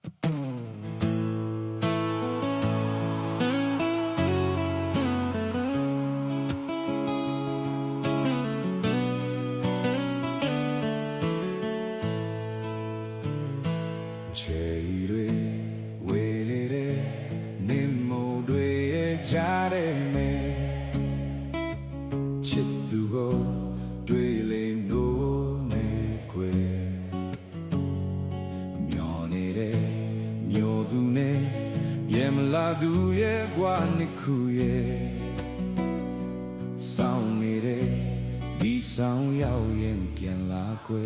ချေတွေဝေလေတဲ့နေမို့တွေရဲ့ကြားတဲ့မဲချစ်သူကိုတွေ့လေလို့နေခွေမျောနေတဲ့မျိုးသူနဲ့ရမလာသူရဲ့ကွာနှစ်ခုရဲ့စောင်းနေတဲ့ဒီဆောင်ရောက်ရင်ပြန်လာခွေ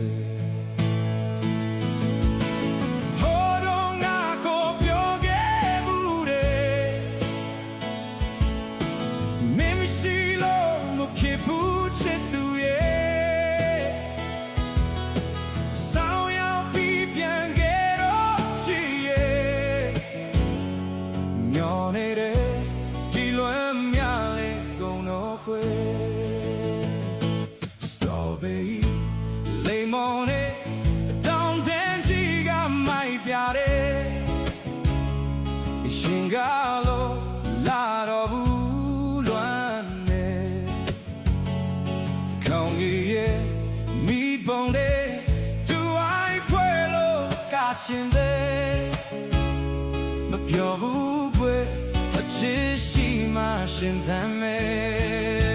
ရှင်ကလို့လာတော့ဘူးလွမ်းနေခေါင်းကြီးရဲ့မိပုံလေးသူအိုင်ဖွဲလို့ကချင်တယ်မပြောဘူးကွယ်အချစ်ရှိမှရှင်သမ်းမယ်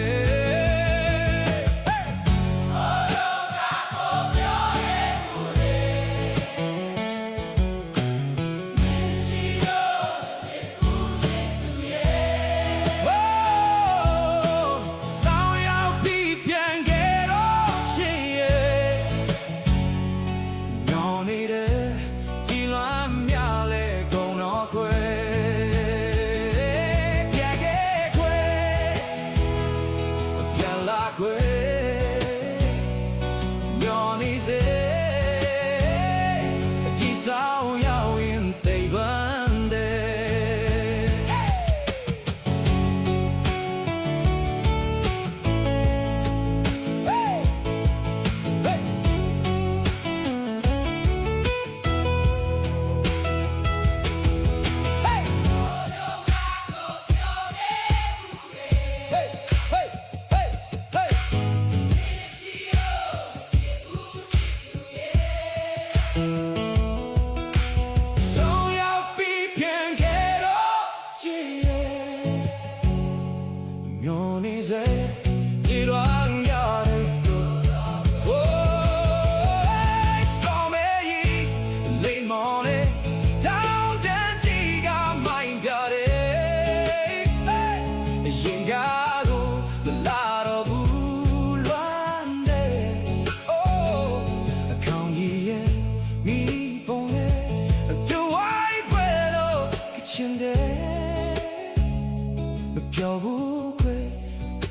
မပြောဘူးခွေ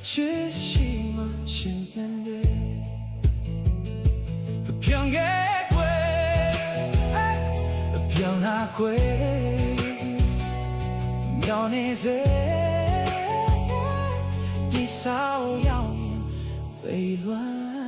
ချစ်ရှိမှရှင်သန်တယ်ပြောင်းခဲ့ခွေပြောင်းလာခွေမျောနေစေဒီဆောင်ရောက်ရင်飞乱